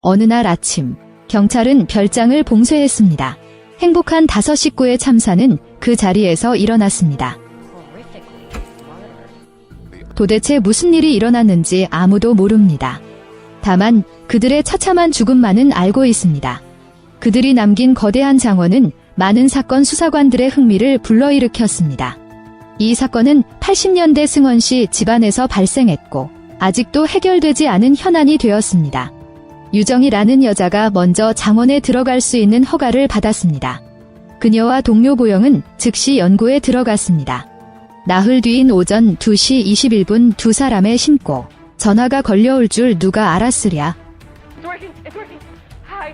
어느 날 아침, 경찰은 별장을 봉쇄했습니다. 행복한 5 식구의 참사는 그 자리에서 일어났습니다. 도대체 무슨 일이 일어났는지 아무도 모릅니다. 다만 그들의 처참한 죽음만은 알고 있습니다. 그들이 남긴 거대한 장원은 많은 사건 수사관들의 흥미를 불러일으켰습니다. 이 사건은 80년대 승원씨 집안에서 발생했고 아직도 해결되지 않은 현안이 되었습니다. 유정이라는 여자가 먼저 장원에 들어갈 수 있는 허가를 받았습니다. 그녀와 동료 보영은 즉시 연구에 들어갔습니다. 나흘 뒤인 오전 2시 21분 두 사람의 신고. 전화가 걸려올 줄 누가 알았으랴. It's working. Hi,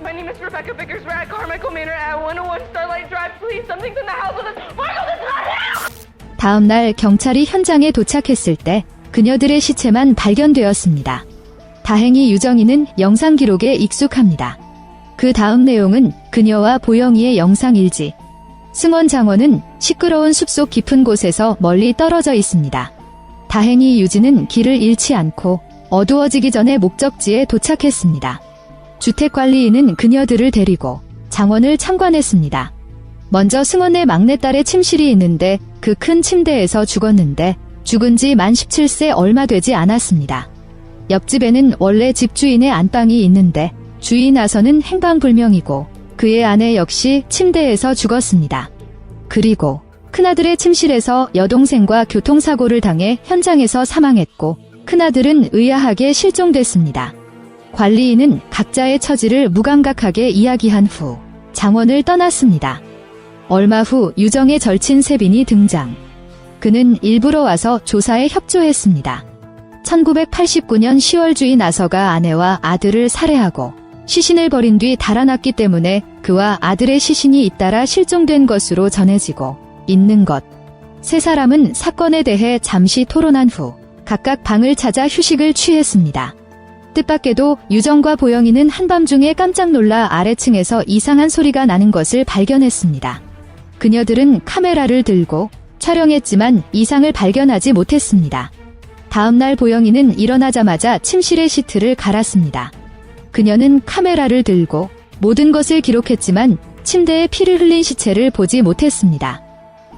my name is Rebecca Vickers. We're at Carmichael Manor at 101 Starlight Drive. Please, something's in the house with us. Michael, this is not him! 다음 날 경찰이 현장에 도착했을 때 그녀들의 시체만 발견되었습니다. 다행히 유정이는 영상 기록에 익숙합니다. 그 다음 내용은 그녀와 보영이의 영상 일지. 승원 장원은 시끄러운 숲속 깊은 곳에서 멀리 떨어져 있습니다. 다행히 유진은 길을 잃지 않고 어두워지기 전에 목적지에 도착했습니다. 주택관리인은 그녀들을 데리고 장원을 참관했습니다. 먼저 승원의 막내딸의 침실이 있는데 그 큰 침대에서 죽었는데 죽은 지 만 17세 얼마 되지 않았습니다. 옆집에는 원래 집주인의 안방이 있는데 주인 아서는 행방불명이고 그의 아내 역시 침대에서 죽었습니다. 그리고 큰아들의 침실에서 여동생과 교통사고를 당해 현장에서 사망했고 큰아들은 의아하게 실종됐습니다. 관리인은 각자의 처지를 무감각하게 이야기한 후 장원을 떠났습니다. 얼마 후 유정의 절친 세빈이 등장. 그는 일부러 와서 조사에 협조했습니다. 1989년 10월 주인 아서가 아내와 아들을 살해하고 시신을 버린 뒤 달아났기 때문에 그와 아들의 시신이 잇따라 실종된 것으로 전해지고 있는 것. 세 사람은 사건에 대해 잠시 토론한 후 각각 방을 찾아 휴식을 취했습니다. 뜻밖에도 유정과 보영이는 한밤중에 깜짝 놀라 아래층에서 이상한 소리가 나는 것을 발견했습니다. 그녀들은 카메라를 들고 촬영했지만 이상을 발견하지 못했습니다. 다음날 보영이는 일어나자마자 침실의 시트를 갈았습니다. 그녀는 카메라를 들고 모든 것을 기록했지만 침대에 피를 흘린 시체를 보지 못했습니다.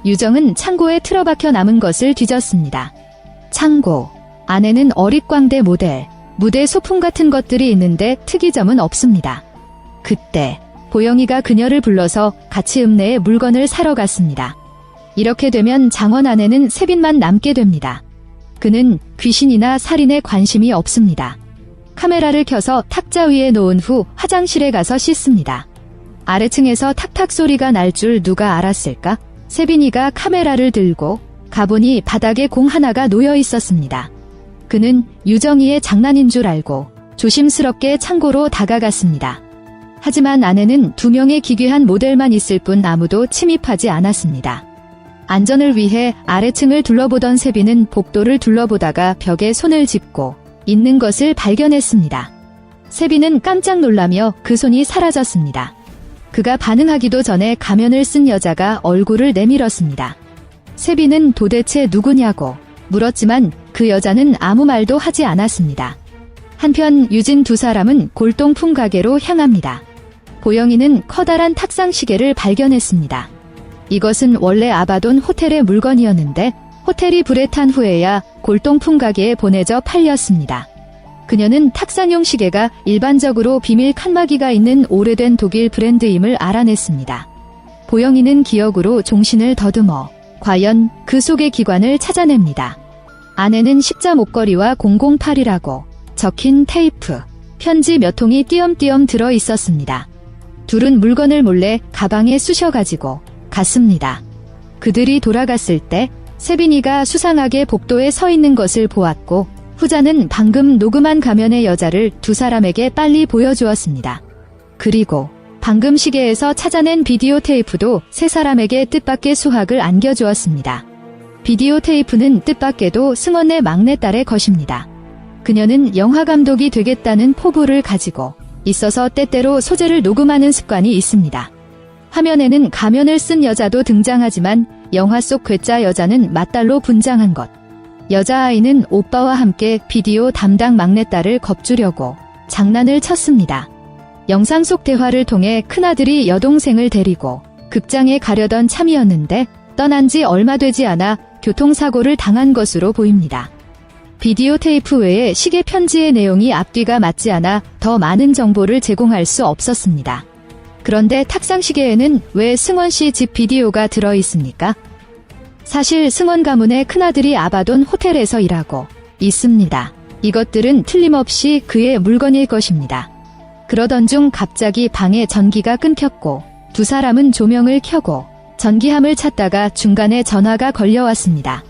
유정은 창고에 틀어박혀 남은 것을 뒤졌습니다. 창고 안에는 어릿광대 모델, 무대 소품 같은 것들이 있는데 특이점은 없습니다. 그때 보영이가 그녀를 불러서 같이 읍내에 물건을 사러 갔습니다. 이렇게 되면 장원 안에는 세빈만 남게 됩니다. 그는 귀신이나 살인에 관심이 없습니다. 카메라를 켜서 탁자 위에 놓은 후 화장실에 가서 씻습니다. 아래층에서 탁탁 소리가 날 줄 누가 알았을까? 세빈이가 카메라를 들고 가보니 바닥에 공 하나가 놓여 있었습니다. 그는 유정이의 장난인 줄 알고 조심스럽게 창고로 다가갔습니다. 하지만 안에는 2명의 기괴한 모델만 있을 뿐 아무도 침입하지 않았습니다. 안전을 위해 아래층을 둘러보던 세빈은 복도를 둘러보다가 벽에 손을 짚고 있는 것을 발견했습니다. 세빈은 깜짝 놀라며 그 손이 사라졌습니다. 그가 반응하기도 전에 가면을 쓴 여자가 얼굴을 내밀었습니다. 세빈은 도대체 누구냐고 물었지만 그 여자는 아무 말도 하지 않았습니다. 한편 유진 두 사람은 골동품 가게로 향합니다. 보영이는 커다란 탁상 시계를 발견했습니다. 이것은 원래 아바돈 호텔의 물건이었는데 호텔이 불에 탄 후에야 골동품 가게에 보내져 팔렸습니다. 그녀는 탁상용 시계가 일반적으로 비밀 칸막이가 있는 오래된 독일 브랜드임을 알아냈습니다. 보영이는 기억으로 종신을 더듬어 과연 그 속의 기관을 찾아냅니다. 안에는 십자 목걸이와 008이라고 적힌 테이프, 편지 몇 통이 띄엄띄엄 들어 있었습니다. 둘은 물건을 몰래 가방에 쑤셔가지고 갔습니다. 그들이 돌아갔을 때 세빈이가 수상하게 복도에 서 있는 것을 보았고 후자는 방금 녹음한 가면의 여자를 두 사람에게 빨리 보여주었습니다. 그리고 방금 시계에서 찾아낸 비디오 테이프도 세 사람에게 뜻밖의 수확을 안겨주었습니다. 비디오 테이프는 뜻밖에도 승원의 막내딸의 것입니다. 그녀는 영화감독이 되겠다는 포부를 가지고 있어서 때때로 소재를 녹음하는 습관이 있습니다. 화면에는 가면을 쓴 여자도 등장하지만 영화 속 괴짜 여자는 맞달로 분장한 것. 여자아이는 오빠와 함께 비디오 담당 막내딸을 겁주려고 장난을 쳤습니다. 영상 속 대화를 통해 큰아들이 여동생을 데리고 극장에 가려던 참이었는데 떠난 지 얼마 되지 않아 교통사고를 당한 것으로 보입니다. 비디오 테이프 외에 시계 편지의 내용이 앞뒤가 맞지 않아 더 많은 정보를 제공할 수 없었습니다. 그런데 탁상시계에는 왜 승원 씨 집 비디오가 들어있습니까? 사실 승원 가문의 큰아들이 아바돈 호텔에서 일하고 있습니다. 이것들은 틀림없이 그의 물건일 것입니다. 그러던 중 갑자기 방에 전기가 끊겼고 두 사람은 조명을 켜고 전기함을 찾다가 중간에 전화가 걸려왔습니다.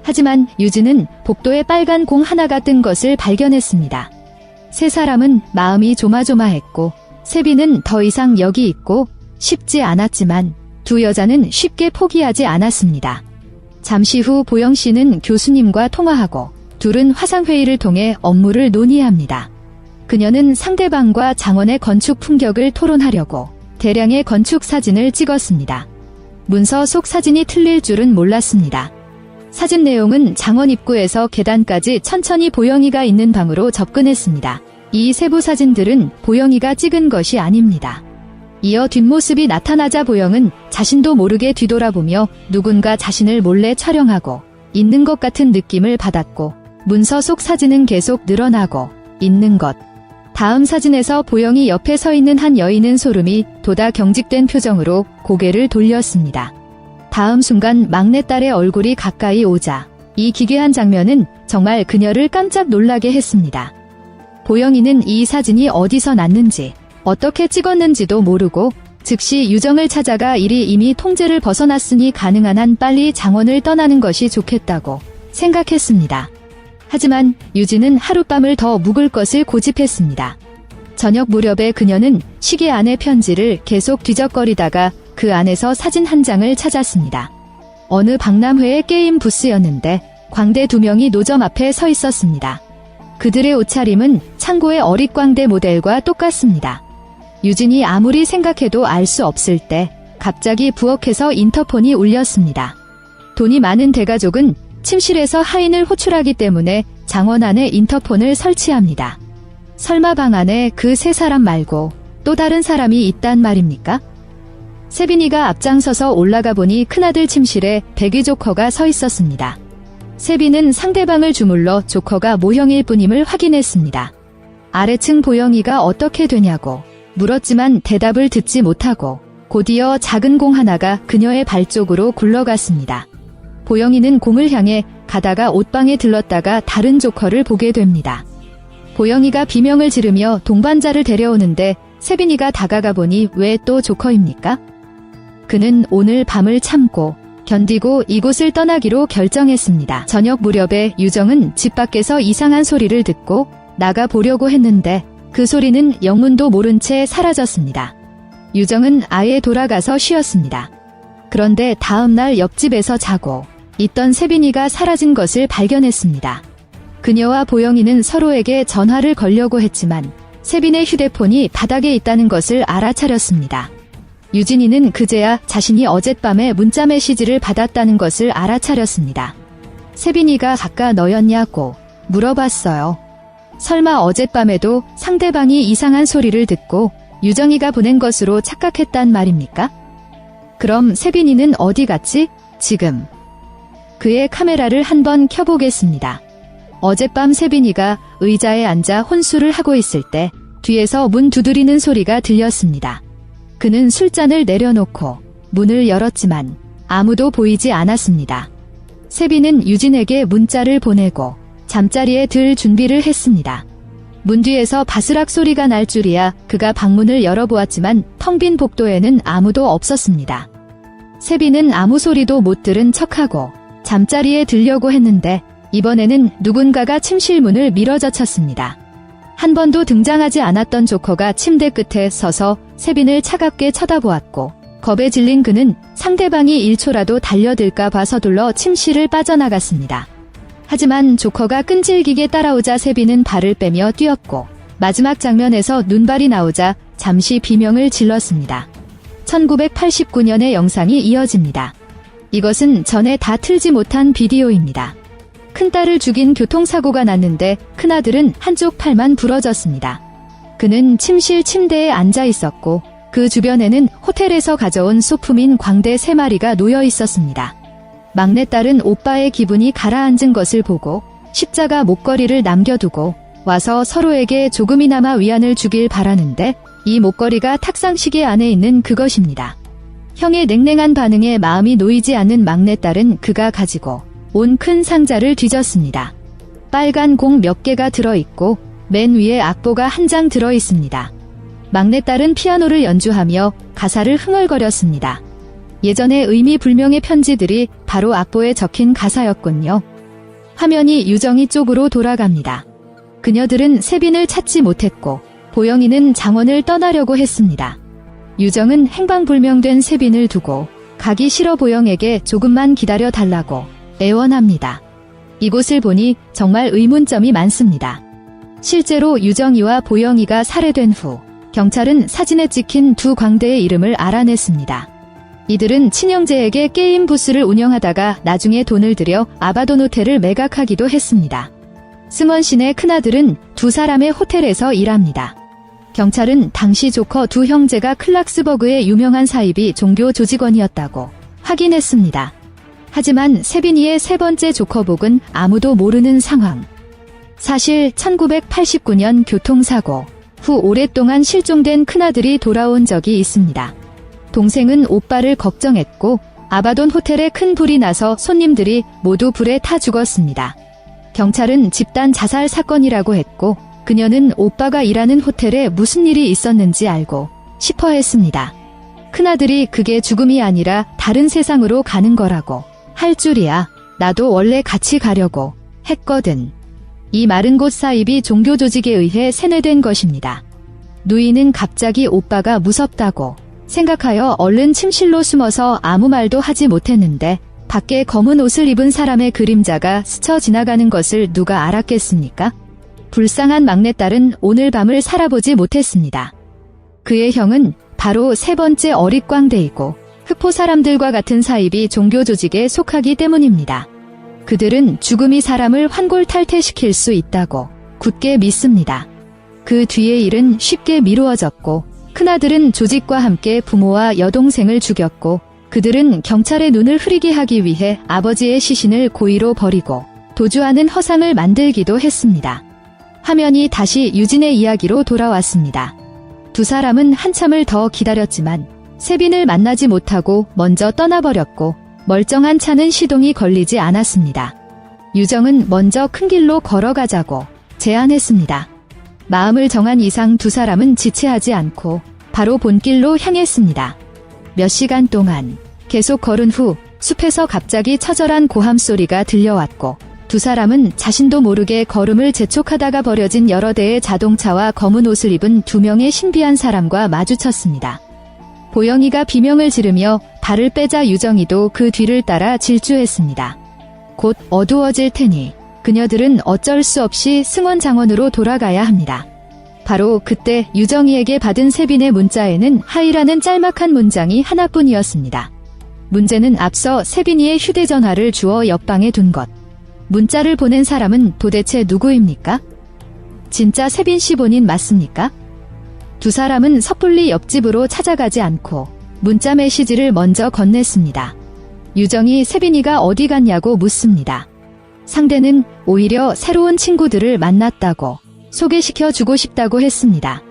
하지만 유진은 복도에 빨간 공 하나가 뜬 것을 발견했습니다. 세 사람은 마음이 조마조마했고 세빈은 더 이상 여기 있고 싶지 않았지만 두 여자는 쉽게 포기하지 않았습니다. 잠시 후 보영 씨는 교수님과 통화하고 둘은 화상회의를 통해 업무를 논의합니다. 그녀는 상대방과 장원의 건축 품격을 토론하려고 대량의 건축 사진을 찍었습니다. 문서 속 사진이 틀릴 줄은 몰랐습니다. 사진 내용은 장원 입구에서 계단까지 천천히 보영이가 있는 방으로 접근했습니다. 이 세부 사진들은 보영이가 찍은 것이 아닙니다. 이어 뒷모습이 나타나자 보영은 자신도 모르게 뒤돌아보며 누군가 자신을 몰래 촬영하고 있는 것 같은 느낌을 받았고 문서 속 사진은 계속 늘어나고 있는 것. 다음 사진에서 보영이 옆에 서 있는 한 여인은 소름이 돋아 경직된 표정으로 고개를 돌렸습니다. 다음 순간 막내딸의 얼굴이 가까이 오자 이 기괴한 장면은 정말 그녀를 깜짝 놀라게 했습니다. 보영이는 이 사진이 어디서 났는지 어떻게 찍었는지도 모르고 즉시 유정을 찾아가 일이 이미 통제를 벗어났으니 가능한 한 빨리 장원을 떠나는 것이 좋겠다고 생각했습니다. 하지만 유진은 하룻밤을 더 묵을 것을 고집했습니다. 저녁 무렵에 그녀는 시계 안의 편지를 계속 뒤적거리다가 그 안에서 사진 한 장을 찾았습니다. 어느 박람회의 게임 부스였는데 광대 두 명이 노점 앞에 서 있었습니다. 그들의 옷차림은 창고의 어릿광대 모델과 똑같습니다. 유진이 아무리 생각해도 알 수 없을 때 갑자기 부엌에서 인터폰이 울렸습니다. 돈이 많은 대가족은 침실에서 하인을 호출하기 때문에 장원 안에 인터폰을 설치합니다. 설마 방 안에 그 세 사람 말고 또 다른 사람이 있단 말입니까? 세빈이가 앞장서서 올라가 보니 큰아들 침실에 백위 조커가 서 있었습니다. 세빈은 상대방을 주물러 조커가 모형일 뿐임을 확인했습니다. 아래층 보영이가 어떻게 되냐고 물었지만 대답을 듣지 못하고 곧이어 작은 공 하나가 그녀의 발 쪽으로 굴러갔습니다. 보영이는 공을 향해 가다가 옷방에 들렀다가 다른 조커를 보게 됩니다. 보영이가 비명을 지르며 동반자를 데려오는데 세빈이가 다가가 보니 왜 또 조커입니까? 그는 오늘 밤을 참고 견디고 이곳을 떠나기로 결정했습니다. 저녁 무렵에 유정은 집 밖에서 이상한 소리를 듣고 나가 보려고 했는데 그 소리는 영문도 모른 채 사라졌습니다. 유정은 아예 돌아가서 쉬었습니다. 그런데 다음 날 옆집에서 자고 있던 세빈이가 사라진 것을 발견했습니다. 그녀와 보영이는 서로에게 전화를 걸려고 했지만 세빈의 휴대폰이 바닥에 있다는 것을 알아차렸습니다. 유진이는 그제야 자신이 어젯밤에 문자 메시지를 받았다는 것을 알아차렸습니다. 세빈이가 아까 너였냐고 물어봤어요. 설마 어젯밤에도 상대방이 이상한 소리를 듣고 유정이가 보낸 것으로 착각했단 말입니까? 그럼 세빈이는 어디 갔지? 지금. 그의 카메라를 한번 켜보겠습니다. 어젯밤 세빈이가 의자에 앉아 혼술을 하고 있을 때 뒤에서 문 두드리는 소리가 들렸습니다. 그는 술잔을 내려놓고 문을 열었지만 아무도 보이지 않았습니다. 세빈은 유진에게 문자를 보내고 잠자리에 들 준비를 했습니다. 문 뒤에서 바스락 소리가 날 줄이야 그가 방문을 열어보았지만 텅 빈 복도에는 아무도 없었습니다. 세빈은 아무 소리도 못 들은 척하고 잠자리에 들려고 했는데 이번에는 누군가가 침실 문을 밀어젖혔습니다. 한 번도 등장하지 않았던 조커가 침대 끝에 서서 세빈을 차갑게 쳐다보았고 겁에 질린 그는 상대방이 1초라도 달려들까 봐 서둘러 침실을 빠져나갔습니다. 하지만 조커가 끈질기게 따라오자 세빈은 발을 빼며 뛰었고 마지막 장면에서 눈발이 나오자 잠시 비명을 질렀습니다. 1989년의 영상이 이어집니다. 이것은 전에 다 틀지 못한 비디오입니다. 큰딸을 죽인 교통사고가 났는데 큰아들은 한쪽 팔만 부러졌습니다. 그는 침실 침대에 앉아 있었고 그 주변에는 호텔에서 가져온 소품인 광대 3마리가 놓여 있었습니다. 막내딸은 오빠의 기분이 가라앉은 것을 보고 십자가 목걸이를 남겨두고 와서 서로에게 조금이나마 위안을 주길 바라는데 이 목걸이가 탁상시계 안에 있는 그것입니다. 형의 냉랭한 반응에 마음이 놓이지 않는 막내딸은 그가 가지고 온 큰 상자를 뒤졌습니다. 빨간 공 몇 개가 들어있고 맨 위에 악보가 한 장 들어있습니다. 막내딸은 피아노를 연주하며 가사를 흥얼거렸습니다. 예전에 의미 불명의 편지들이 바로 악보에 적힌 가사였군요. 화면이 유정이 쪽으로 돌아갑니다. 그녀들은 세빈을 찾지 못했고 보영이는 장원을 떠나려고 했습니다. 유정은 행방불명된 세빈을 두고 가기 싫어 보영에게 조금만 기다려 달라고 애원합니다. 이곳을 보니 정말 의문점이 많습니다. 실제로 유정이와 보영이가 살해된 후 경찰은 사진에 찍힌 두 광대의 이름을 알아냈습니다. 이들은 친형제에게 게임 부스를 운영하다가 나중에 돈을 들여 아바돈 호텔을 매각하기도 했습니다. 승원 씨네 큰아들은 두 사람의 호텔에서 일합니다. 경찰은 당시 조커 두 형제가 클락스버그의 유명한 사이비 종교 조직원이었다고 확인했습니다. 하지만 세빈이의 세 번째 조커복은 아무도 모르는 상황. 사실 1989년 교통사고 후 오랫동안 실종된 큰아들이 돌아온 적이 있습니다. 동생은 오빠를 걱정했고 아바돈 호텔에 큰 불이 나서 손님들이 모두 불에 타 죽었습니다. 경찰은 집단 자살 사건이라고 했고 그녀는 오빠가 일하는 호텔에 무슨 일이 있었는지 알고 싶어 했습니다. 큰아들이 그게 죽음이 아니라 다른 세상으로 가는 거라고 할 줄이야. 나도 원래 같이 가려고 했거든. 이 마른 곳 사이비 종교 조직에 의해 세뇌된 것입니다. 누이는 갑자기 오빠가 무섭다고 생각하여 얼른 침실로 숨어서 아무 말도 하지 못했는데 밖에 검은 옷을 입은 사람의 그림자가 스쳐 지나가는 것을 누가 알았겠습니까? 불쌍한 막내딸은 오늘 밤을 살아보지 못했습니다. 그의 형은 바로 세 번째 어릿광대이고 흑포 사람들과 같은 사이비 종교 조직에 속하기 때문입니다. 그들은 죽음이 사람을 환골탈퇴시킬 수 있다고 굳게 믿습니다. 그 뒤의 일은 쉽게 미루어졌고 큰아들은 조직과 함께 부모와 여동생을 죽였고 그들은 경찰의 눈을 흐리게 하기 위해 아버지의 시신을 고의로 버리고 도주하는 허상을 만들기도 했습니다. 화면이 다시 유진의 이야기로 돌아왔습니다. 두 사람은 한참을 더 기다렸지만 세빈을 만나지 못하고 먼저 떠나버렸고 멀쩡한 차는 시동이 걸리지 않았습니다. 유정은 먼저 큰 길로 걸어가자고 제안했습니다. 마음을 정한 이상 두 사람은 지체하지 않고 바로 본길로 향했습니다. 몇 시간 동안 계속 걸은 후 숲에서 갑자기 처절한 고함 소리가 들려왔고 두 사람은 자신도 모르게 걸음을 재촉하다가 버려진 여러 대의 자동차와 검은 옷을 입은 두 명의 신비한 사람과 마주쳤습니다. 보영이가 비명을 지르며 발을 빼자 유정이도 그 뒤를 따라 질주했습니다. 곧 어두워질 테니 그녀들은 어쩔 수 없이 승원 장원으로 돌아가야 합니다. 바로 그때 유정이에게 받은 세빈의 문자에는 하이라는 짤막한 문장이 하나뿐이었습니다. 문제는 앞서 세빈이의 휴대전화를 주워 옆방에 둔 것. 문자를 보낸 사람은 도대체 누구입니까? 진짜 세빈 씨 본인 맞습니까? 두 사람은 섣불리 옆집으로 찾아가지 않고 문자 메시지를 먼저 건넸습니다. 유정이 세빈이가 어디 갔냐고 묻습니다. 상대는 오히려 새로운 친구들을 만났다고 소개시켜주고 싶다고 했습니다.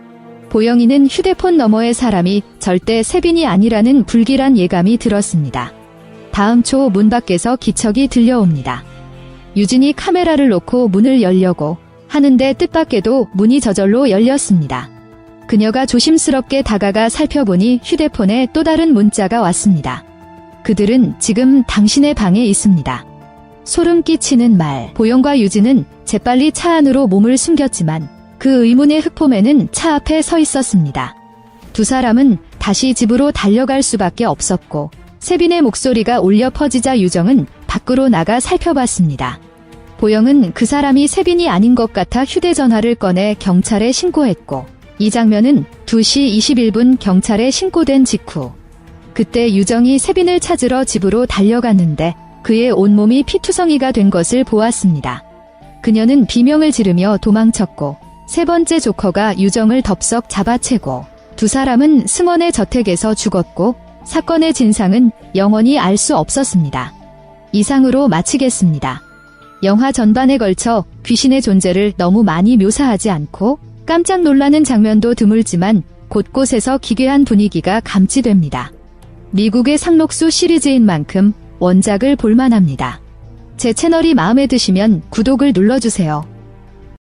보영이는 휴대폰 너머의 사람이 절대 세빈이 아니라는 불길한 예감이 들었습니다. 다음 초 문 밖에서 기척이 들려옵니다. 유진이 카메라를 놓고 문을 열려고 하는데 뜻밖에도 문이 저절로 열렸습니다. 그녀가 조심스럽게 다가가 살펴보니 휴대폰에 또 다른 문자가 왔습니다. 그들은 지금 당신의 방에 있습니다. 소름 끼치는 말. 보영과 유진은 재빨리 차 안으로 몸을 숨겼지만 그 의문의 흑포맨은 차 앞에 서 있었습니다. 두 사람은 다시 집으로 달려갈 수밖에 없었고 세빈의 목소리가 울려 퍼지자 유정은 밖으로 나가 살펴봤습니다. 보영은 그 사람이 세빈이 아닌 것 같아 휴대전화를 꺼내 경찰에 신고했고 이 장면은 2시 21분 경찰에 신고된 직후 그때 유정이 세빈을 찾으러 집으로 달려갔는데 그의 온몸이 피투성이가 된 것을 보았습니다. 그녀는 비명을 지르며 도망쳤고 세 번째 조커가 유정을 덥석 잡아채고 두 사람은 승원의 저택에서 죽었고 사건의 진상은 영원히 알 수 없었습니다. 이상으로 마치겠습니다. 영화 전반에 걸쳐 귀신의 존재를 너무 많이 묘사하지 않고 깜짝 놀라는 장면도 드물지만 곳곳에서 기괴한 분위기가 감지됩니다. 미국의 상록수 시리즈인 만큼 원작을 볼만합니다. 제 채널이 마음에 드시면 구독을 눌러주세요.